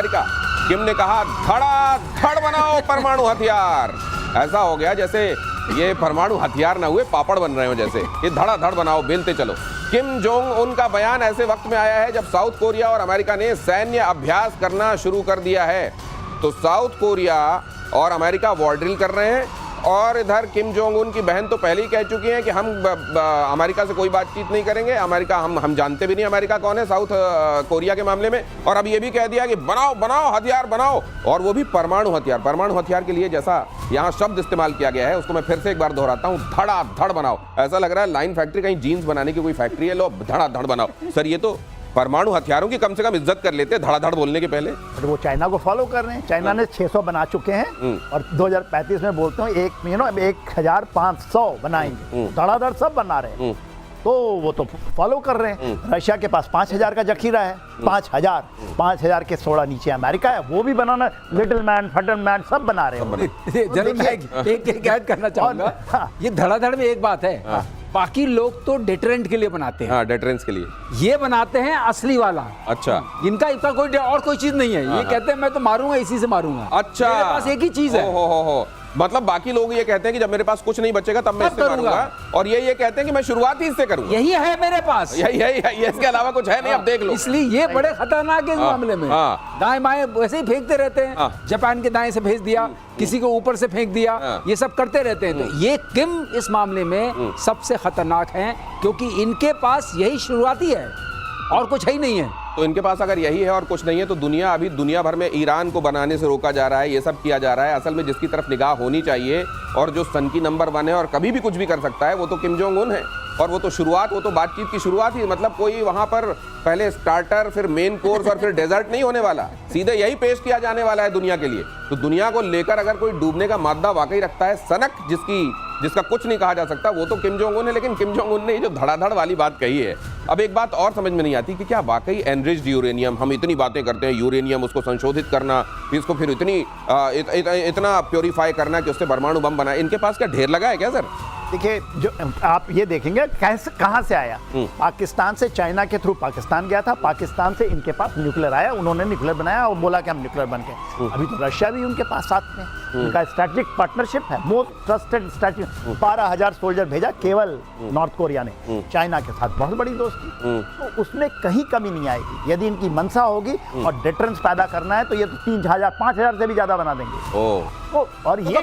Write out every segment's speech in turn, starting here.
America. किम ने कहा धड़ाधड़ बनाओ परमाणु हथियार। ऐसा हो गया जैसे ये परमाणु हथियार ना हुए पापड़ बन रहे हो, जैसे ये धड़ाधड़ बनाओ, बेलते चलो। किम जोंग उन का बयान ऐसे वक्त में आया है जब साउथ कोरिया और अमेरिका ने सैन्य अभ्यास करना शुरू कर दिया है। तो साउथ कोरिया और अमेरिका वॉर ड्रिल कर रहे हैं और इधर किम जोंग उन की बहन तो पहले ही कह चुकी हैं कि हम अमेरिका से कोई बातचीत नहीं करेंगे। अमेरिका हम जानते भी नहीं अमेरिका कौन है साउथ कोरिया के मामले में। और अब ये भी कह दिया कि बनाओ बनाओ हथियार बनाओ, और वो भी परमाणु हथियार। परमाणु हथियार के लिए जैसा यहाँ शब्द इस्तेमाल किया गया है उसको मैं फिर से एक बार दोहराता हूँ, धड़ाधड़ बनाओ। ऐसा लग रहा है लाइन फैक्ट्री, कहीं जीन्स बनाने की कोई फैक्ट्री है, लो धड़ाधड़ बनाओ। सर ये तो परमाणु हथियारों की कम से कम इज्जत कर लेते धड़ाधड़ बोलने के पहले। वो चाइना को फॉलो कर रहे हैं। चाइना ने 600 बना चुके हैं और 2035 में बोलते हैं 1500 बनाएंगे। धड़ाधड़ सब बना रहे हैं, तो वो तो फॉलो कर रहे हैं। रशिया के पास 5000 का जखीरा है, 5000 के थोड़ा नीचे अमेरिका है, वो भी बनाना, लिटिल मैन फटल मैन सब बना रहे हैं। जरूर मैं एक ऐड करना चाहूंगा। ये धड़ाधड़ में एक बात है, बाकी लोग तो डेटरेंट के लिए बनाते हैं। हाँ, डेटरेंस के लिए। ये बनाते हैं असली वाला। अच्छा, इनका इसका कोई और कोई चीज नहीं है। ये कहते हैं मैं तो मारूंगा, इसी से मारूंगा। अच्छा, मेरे पास एक ही चीज है। हो। मतलब बाकी लोग ये कहते हैं कि जब मेरे पास कुछ नहीं बचेगा तब मैं इससे मारूंगा, और ये कहते हैं कि मैं शुरुआत ही इससे करूंगा। यही है मेरे पास, यही इसके अलावा कुछ है नहीं। अब देख लो, इसलिए ये बड़े खतरनाक है इस मामले में। दाएं बाएं वैसे ही फेंकते रहते हैं। जापान के दाएं से भेज दिया, किसी को ऊपर से फेंक दिया, ये सब करते रहते हैं। तो ये किम इस मामले में सबसे खतरनाक हैं, क्योंकि इनके पास यही शुरुआती है और कुछ है ही नहीं है। तो इनके पास अगर यही है और कुछ नहीं है तो दुनिया भर में ईरान को बनाने से रोका जा रहा है, ये सब किया जा रहा है। असल में जिसकी तरफ निगाह होनी चाहिए और जो सनकी नंबर 1 है और कभी भी कुछ भी कर सकता है, वो तो किम जोंग उन है। और वो तो बातचीत की शुरुआत ही, मतलब कोई वहां पर पहले स्टार्टर, फिर मेन कोर्स और फिर डेजर्ट नहीं होने वाला, सीधे यही पेश किया जाने वाला है दुनिया के लिए। तो दुनिया को लेकर अगर कोई डूबने का मादा वाकई रखता है, सनक जिसका कुछ नहीं कहा जा सकता, वो तो किम जोंग उन है। लेकिन किम जोंग उन ने जो धड़ाधड़ वाली बात कही है, अब एक बात और समझ में नहीं आती कि क्या वाकई एनरिच्ड यूरेनियम, हम इतनी बातें करते हैं यूरेनियम, उसको संशोधित करना, इसको फिर इतना प्योरीफाई करना कि उससे परमाणु बम बना, इनके पास क्या ढेर लगा है क्या सर? देखिए, जो आप ये देखेंगे कहां से आया। पाकिस्तान से चाइना के थ्रू पाकिस्तान गया था, पाकिस्तान से इनके पास न्यूक्लियर आया, उन्होंने न्यूक्लियर बनाया और बोला कि हम न्यूक्लियर बन गए। अभी तो रशिया भी उनके पास साथ में, उनका स्ट्रेटेजिक पार्टनरशिप है, मोस्ट ट्रस्टेड स्ट्रेटेजिक। 12000 सोल्जर भेजा केवल नॉर्थ कोरिया ने चाइना के साथ, बहुत बड़ी दोस्ती। तो उसमें कहीं कमी नहीं आएगी यदि इनकी मंशा होगी और डिटरेंस पैदा करना है, तो ये 3000 5000 से भी ज्यादा बना देंगे। और ये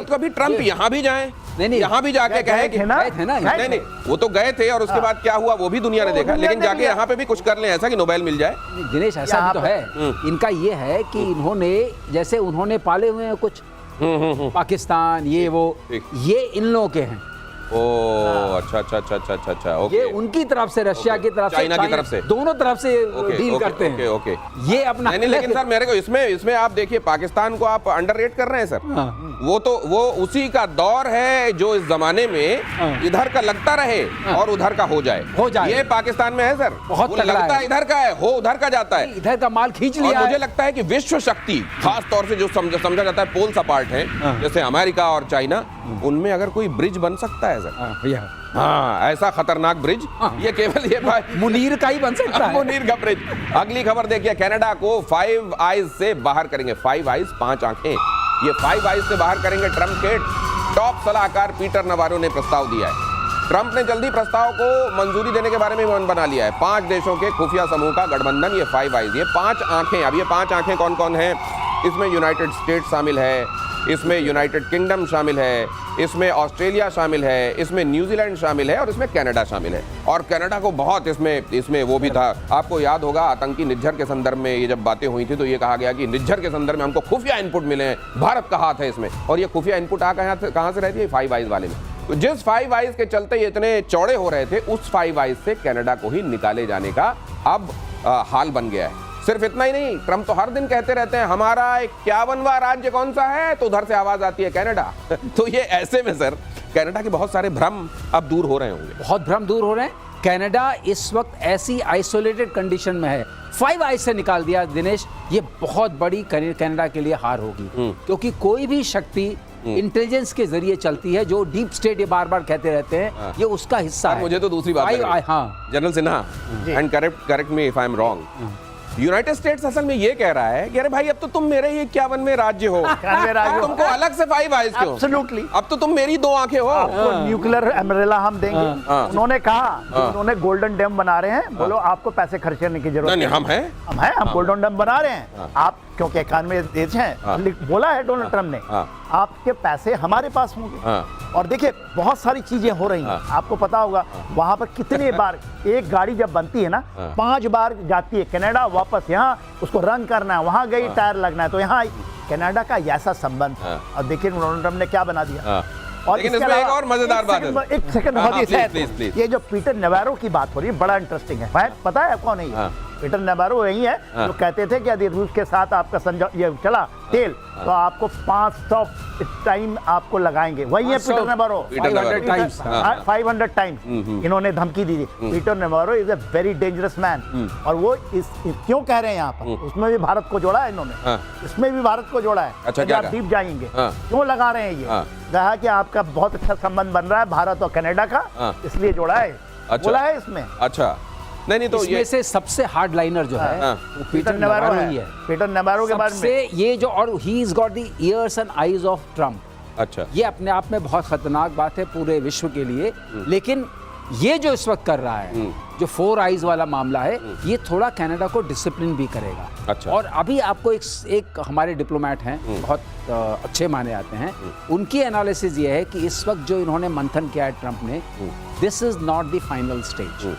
कभी ट्रंप यहाँ भी जाए, नहीं यहाँ भी जाके कहे कि नहीं, वो तो गए थे और उसके बाद क्या हुआ वो भी दुनिया ने देखा, लेकिन जाके यहाँ पे भी कुछ कर लें ऐसा कि नोबेल मिल जाए। दिनेश, ऐसा भी तो है। इनका ये है कि इन्होंने जैसे उन्होंने पाले हुए हैं कुछ पाकिस्तान, ये इन लोगों के हैं। अच्छा, ओके। ये उनकी तरफ से, रशिया की तरफ से, चाइना की तरफ से, दोनों तरफ से डील करते हैं। ओके। ये अपना नहीं, लेकिन सर मेरे को इसमें आप देखिए, पाकिस्तान को आप अंडररेट कर रहे हैं सर। वो उसी का दौर है जो इस जमाने में इधर का लगता रहे और उधर का हो जाए। ये पाकिस्तान में है सर, बहुत लगता है इधर का है, हो उधर का जाता है, इधर का माल खींच लिया। मुझे लगता है कि विश्व शक्ति, खास तौर से जो समझा जाता है पोल्स अपार्ट है, जैसे अमेरिका और चाइना, उनमें अगर कोई ब्रिज बन सकता है सर, हाँ, ऐसा खतरनाक ब्रिज, ये केवल ये मुनीर का ही बन सकता है। मुनीर का ब्रिज। अगली खबर देखिए, कनाडा को 5 आइज से बाहर करेंगे। 5 आइज, 5 आंखें, ये 5 आइज से बाहर करेंगे ट्रंप के टॉप सलाहकार पीटर नवारो ने प्रस्ताव दिया है। ट्रंप ने जल्दी प्रस्ताव को मंजूरी देने के बारे में मन बना लिया है। 5 देशों के खुफिया समूह का गठबंधन, ये 5 आइज, ये 5 आंखें। अब ये 5 आंखें कौन कौन है? इसमें यूनाइटेड स्टेट्स शामिल है, इसमें यूनाइटेड किंगडम शामिल है, इसमें ऑस्ट्रेलिया शामिल है, इसमें न्यूजीलैंड शामिल है और इसमें कनाडा शामिल है। और कनाडा को बहुत इसमें वो भी था, आपको याद होगा आतंकी निज्जर के संदर्भ में ये जब बातें हुई थी तो ये कहा गया कि निज्जर के संदर्भ में हमको खुफिया इनपुट मिले हैं, भारत का हाथ है इसमें। और ये खुफिया इनपुट कहाँ से रहती है? 5 आइज वाले में। तो जिस 5 आइज के चलते ये इतने चौड़े हो रहे थे, उस 5 आइज से कनाडा को ही निकाले जाने का अब हाल बन गया है। सिर्फ इतना ही नहीं, ट्रंप तो हर दिन कहते रहते हैं हमारा 51वां राज्य कौन सा है, तो उधर से आवाज आती है कनाडा। तो ये ऐसे में सर कनाडा के बहुत सारे भ्रम अब दूर हो रहे होंगे, बहुत भ्रम दूर हो रहे हैं। कनाडा इस वक्त ऐसी आइसोलेटेड कंडीशन में है, 5 आइज से निकाल दिया दिनेश, ये बहुत बड़ी कनाडा के लिए हार होगी। क्योंकि कोई भी शक्ति इंटेलिजेंस के जरिए चलती है, जो डीप स्टेट ये बार बार कहते रहते हैं, ये उसका हिस्सा है। मुझे तो दूसरी बात, हाँ general Sinha, and correct me if I am wrong, United states असल में ये कह रहा है कि अरे भाई अब तो तुम मेरे ही 51वें राज्य हो, 91 राज्य हो। तुमको अलग से 5 आइज क्यों? Absolutely। अब तो तुम मेरी 2 आंखें हो। आपको न्यूक्लियर अम्ब्रेला हम देंगे। उन्होंने कहा कि उन्होंने गोल्डन डैम बना रहे हैं, बोलो आपको पैसे खर्च करने की जरूरत नहीं, हम हैं, हम गोल्डन डैम बना रहे हैं। आप क्योंकि 91 देश हैं, बोला है डोनाल्ड ट्रम्प ने, आपके पैसे हमारे पास होंगे। और देखिए बहुत सारी चीजें हो रही हैं, आपको पता होगा वहां पर कितने बार एक गाड़ी जब बनती है ना 5 बार जाती है कनाडा, वापस यहाँ उसको रंग करना है, वहां गई टायर लगना है, तो यहाँ कनाडा का ऐसा संबंध। और देखिए डोनाल्ड ट्रम्प ने क्या बना दिया। और लेकिन इसमें एक और मजेदार बात है, एक सेकंड प्लीज। ये जो पीटर नेवारो की बात हो रही है बड़ा इंटरेस्टिंग है। पता है कौन है ये? पीटर नेवारो यही है जो कहते थे कि यदि रूस के साथ आपका ये चला तेल तो आपको 500 टाइम आपको लगाएंगे। वही है पीटर नेवारो, 500 टाइम्स इन्होंने धमकी दी थी। Peter Navarro is a very dangerous man. और वो क्यों कह रहे हैं यहाँ पर, उसमें भी भारत को जोड़ा है इन्होंने, इसमें भी भारत को जोड़ा है। अच्छा, आप डीप जाएंगे क्यों लगा रहे हैं ये? कहा कि आपका बहुत अच्छा संबंध बन रहा है भारत और कनाडा का, इसलिए जोड़ा है। बोला है इसमें। अच्छा, नहीं तो इसमें से सबसे हार्ड लाइनर जो है वो पीटर नेवारो ही है। पीटर नेवारो के बारे में ये जो, और he is got the years and eyes of Trump. अच्छा, ये अपने आप में बहुत खतरनाक बात है पूरे विश्व के लिए। लेकिन ये जो इस वक्त कर रहा है, जो 4 आइज वाला मामला है, ये थोड़ा कनाडा को डिसिप्लिन भी करेगा। अच्छा। और अभी आपको एक हमारे डिप्लोमेट हैं, बहुत अच्छे माने जाते हैं, उनकी एनालिसिस ये है कि इस वक्त जो इन्होंने मंथन किया है ट्रम्प ने, this is not the final stage.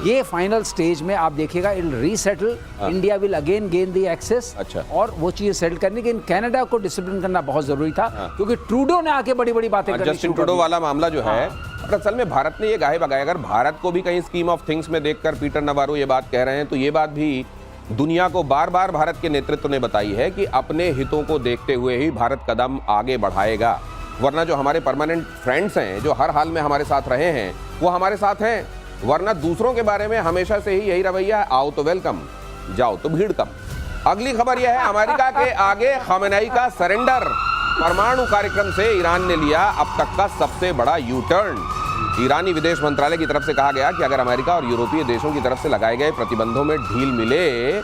ये फाइनल स्टेज में आप देखिएगा it resettle, India will again gain the access. अच्छा। और वो चीज सेटल करने के कनाडा को डिसिप्लिन करना बहुत जरूरी था, क्योंकि ट्रूडो ने आके बड़ी बड़ी बातें करनी। जस्टिन ट्रूडो वाला मामला जो है, असल में भारत ने ये गाहे बगाए, अगर भारत को भी कहीं स्कीम ऑफ थिंग्स में देखकर पीटर नेवारो ये बात कह रहे हैं, तो ये बात भी दुनिया को बार बार भारत के नेतृत्व ने बताई है कि अपने हितों को देखते हुए ही भारत कदम आगे बढ़ाएगा। वरना जो हमारे परमानेंट फ्रेंड्स हैं, जो हर हाल में हमारे साथ रहे हैं, वो हमारे साथ हैं। वरना दूसरों के बारे में हमेशा से ही यही रवैया, आओ तो वेलकम, जाओ तो भीड़ कम। अगली खबर यह है, अमेरिका के आगे खमेनेई का सरेंडर। परमाणु कार्यक्रम से ईरान ने लिया अब तक का सबसे बड़ा यू टर्न। ईरानी विदेश मंत्रालय की तरफ से कहा गया कि अगर अमेरिका और यूरोपीय देशों की तरफ से लगाए गए प्रतिबंधों में ढील मिले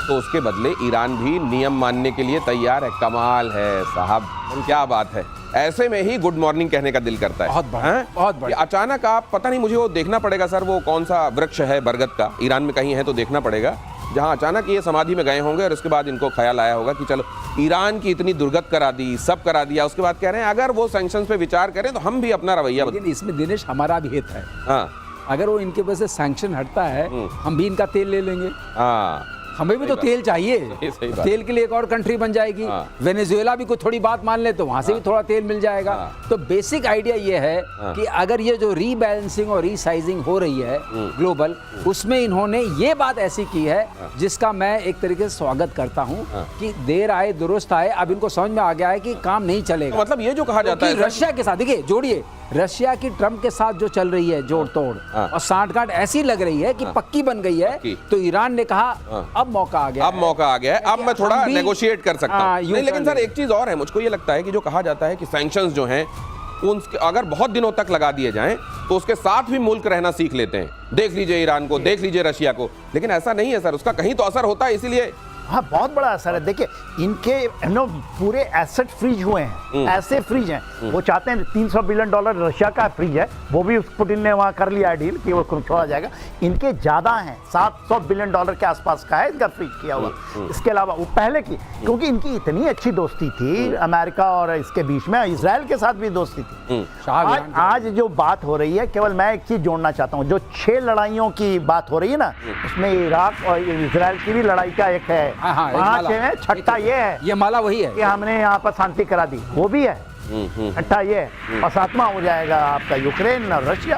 तो उसके बदले ईरान भी नियम मानने के लिए तैयार है। कमाल है साहब, क्या बात है। ऐसे में ही गुड मॉर्निंग कहने का दिल करता है। बहुत बढ़िया। अचानक आप पता नहीं, मुझे वो देखना पड़ेगा सर, वो कौन सा वृक्ष है बरगद का, ईरान में कहीं है तो देखना पड़ेगा, जहां अचानक ये समाधि में गए होंगे और उसके बाद इनको ख्याल आया होगा कि चलो ईरान की इतनी दुर्गत करा दी, सब करा दिया, उसके बाद कह रहे हैं अगर वो सैंक्शंस पे विचार करें तो हम भी अपना रवैया लेकिन इसमें दिनेश हमारा भी हित है। हाँ, अगर वो इनके वजह से सैंक्शन हटता है, हम भी इनका तेल ले लेंगे। हाँ, हमें भी तो तेल चाहिए, सही बात। तेल के लिए एक और कंट्री बन जाएगी। वेनेजुएला भी कोई थोड़ी बात मान ले तो वहां से भी थोड़ा तेल मिल जाएगा। तो बेसिक आइडिया ये है कि अगर ये जो रीबैलेंसिंग और रीसाइजिंग हो रही है ग्लोबल, उसमें इन्होंने ये बात ऐसी की है जिसका मैं एक तरीके से स्वागत करता हूँ कि देर आए दुरुस्त आए। अब इनको समझ में आ गया है कि काम नहीं चलेगा। मतलब ये जो कहा जाता है रशिया के साथ, देखिए जोड़िए, रशिया की ट्रम्प के साथ जो चल रही है जोड़ तोड़ और सांठगांठ ऐसी लग रही है कि पक्की बन गई है, तो ईरान ने कहा अब मौका आ गया, अब मौका आ गया है, अब मैं थोड़ा नेगोशिएट कर सकता हूं। नहीं, लेकिन सर एक चीज और है, मुझको ये लगता है कि जो कहा जाता है कि सैंक्शंस जो हैं उनके अगर बहुत दिनों तक लगा दिए जाएं तो उसके साथ भी मुल्क रहना सीख लेते हैं। देख लीजिए ईरान को, देख लीजिए रशिया को, लेकिन ऐसा नहीं है सर, उसका कहीं तो असर होता है। इसीलिए हाँ, बहुत बड़ा असर है। देखिए इनके पूरे एसेट फ्रीज हुए हैं, ऐसे फ्रीज हैं। वो चाहते हैं $300 बिलियन रशिया का फ्रीज है, वो भी पुतिन ने वहाँ कर लिया डील कि वो छोड़ा जाएगा। इनके ज़्यादा हैं, $700 बिलियन के आसपास का है इनका फ्रीज किया हुआ। इसके अलावा वो पहले की, क्योंकि इनकी इतनी अच्छी दोस्ती थी अमेरिका और इसके बीच में, इसराइल के साथ भी दोस्ती थी। आज जो बात हो रही है, केवल मैं एक चीज़ जोड़ना चाहता हूँ, जो 6 लड़ाइयों की बात हो रही है ना, उसमें इराक और इसराइल की भी लड़ाई का एक है। छठा ये है, ये माला वही है कि हमने यहाँ पर शांति करा दी, वो भी है। छठा ये और 7वां हो जाएगा आपका यूक्रेन और रशिया,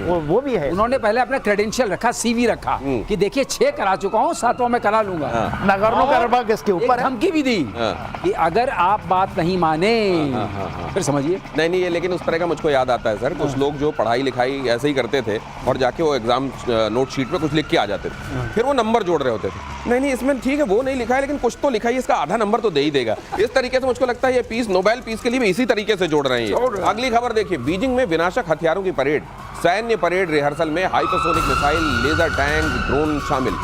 वो भी है। उन्होंने पहले अपना क्रेडेंशियल रखा, सीवी रखा कि देखिए 6 करा चुका हूँ, 7वां में करा लूंगा। नगोर्नो कराबाख इसके ऊपर धमकी भी दी कि अगर आप बात नहीं माने फिर समझिए। नहीं, लेकिन उस तरह का मुझको याद आता है सर, कुछ लोग जो पढ़ाई लिखाई ऐसे ही करते थे और जाके वो एग्जाम नोट शीट पे कुछ लिख के आ जाते थे, फिर वो नंबर जोड़ रहे होते थे। नहीं, इसमें ठीक है वो नहीं लिखा है, लेकिन कुछ तो लिखा है, इसका आधा नंबर तो दे ही देगा। इस तरीके से मुझको लगता है ये पीस, नोबेल पीस के लिए इसी तरीके से जोड़ रहे हैं। अगली खबर देखिए, बीजिंग में विनाशक हथियारों की परेड, सैन्य परेड रिहर्सल में hypersonic missile, laser tank, drone शामिल।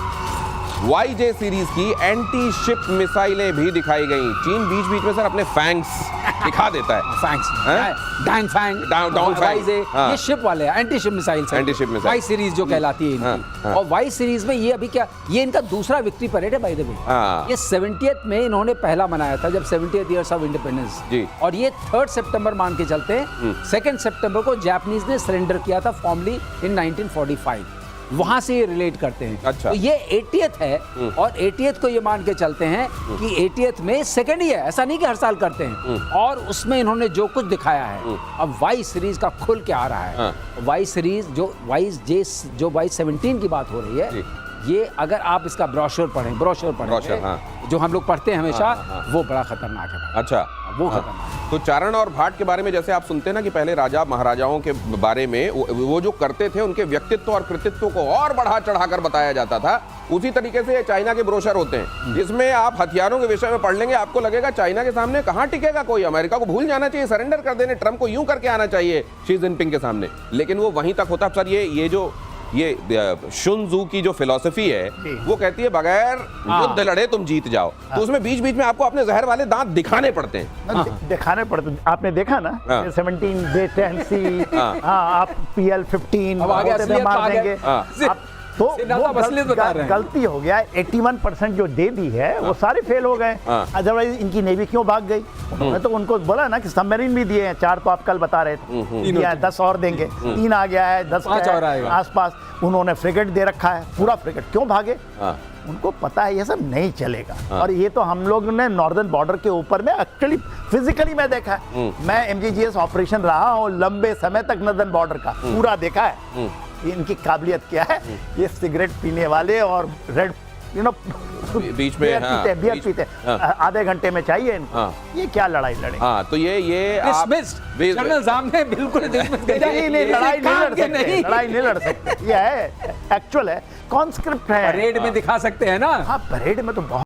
YJ सीरीज की एंटी शिप मिसाइलें भी दिखाई गई। चीन बीच बीच में सर अपने फैंग्स दिखा देता है। फैंग्स, हैं? Dongfeng, Dongfeng, YJ, हाँ। ये शिप वाले हैं, एंटी शिप मिसाइल से। Anti ship missile. Y series जो कहलाती है हाँ, इनकी। हाँ। और वाई सीरीज में ये अभी क्या, ये इनका दूसरा विक्ट्री परेड है बाय द वे। हाँ। ये 70th में इन्होंने पहला मनाया था, जब 70th ईयर्स ऑफ इंडिपेंडेंस। जी। और ये 3 सितंबर मान के चलते हैं। 2 सितंबर को जापानीज ने सरेंडर किया था फॉर्मली इन 1945। वहां से ये रिलेट करते हैं। अच्छा। तो ये 80th है, और 80th को ये मान के चलते हैं कि 80th में सेकंड ही है, ऐसा नहीं कि हर साल करते हैं। और उसमें इन्होंने जो कुछ दिखाया है, अब वाई सीरीज का खुल के आ रहा है। हाँ। वाई सीरीज जो वाई 17 की बात हो रही है, जी। ये अगर आप इसका ब्रोशर पढ़ें, ब्रोशर, हाँ। जो हम लोग पढ़ते हैं हमेशा, हाँ। वो बड़ा खतरनाक है भाई। अच्छा, वो हाँ। खतरनाक है। तो चारण और भाट के बारे में जैसे आप सुनते हैं ना कि पहले राजा महाराजाओं के बारे में वो जो करते थे, उनके व्यक्तित्व और कृतित्व को और बढ़ा चढ़ाकर बताया जाता था, उसी तरीके से ये चाइना के ब्रोशर होते हैं, जिसमें आप हथियारों के विषय में पढ़ लेंगे, आपको लगेगा चाइना के सामने कहाँ टिकेगा कोई, अमेरिका को भूल जाना चाहिए, सरेंडर कर देने, ट्रम्प को यूं करके आना चाहिए शी जिनपिंग के सामने। लेकिन वो वहीं तक होता। सर ये शुन जू की जो फिलॉसफी है, वो कहती है बगैर युद्ध लड़े तुम जीत जाओ। तो उसमें बीच बीच में आपको अपने जहर वाले दांत दिखाने पड़ते हैं। दिखाने पड़ते। आपने देखा ना, हाँ। 17 वेट एंड सी, हाँ। हाँ, आप PL-15 अब आगे असलियत मार आ गया। देंगे। हाँ। अब तो सिर्फ वो असलियत बता रहे हैं। गलती हो गया। 81% जो दे दी है, वो सारे फेल हो गए। हाँ। अदरवाइज इनकी नेवी क्यों भाग गई? उन्होंने तो उनको बोला ना कि सबमरीन भी दिए हैं, 4 तो आप कल बता रहे थे, दिया है, 10 और देंगे, 3 आ गया है, 10 5 और आएगा। आसपास। उन्होंने फ्रिगेट दे रखा है, पूरा फ्रिगेट। क्यों भागे? हाँ। उनको पता है ये सब नहीं चलेगा। और ये तो हम लोग ने नॉर्दर्न बॉर्डर के ऊपर में एक्चुअली फिजिकली मैं देखा है। मैं MGGS ऑपरेशन रहा हूँ लंबे समय तक, नॉर्दर्न बॉर्डर का पूरा देखा है। इनकी काबिलियत क्या है, ये सिगरेट पीने वाले और रेड बीच में, हाँ, बियर पीते हाँ। आधे घंटे में चाहिए इनको। हाँ। ये क्या लड़ाई लड़े? हाँ, तो ये आप जनरल सामने बिल्कुल नहीं, लड़ाई नहीं लड़ सकते, लड़ाई नहीं लड़ सकते। ये है एक्चुअल है, कॉन्स्क्रिप्ट है। परेड में दिखा सकते हैं ना। हाँ, परेड में तो बहुत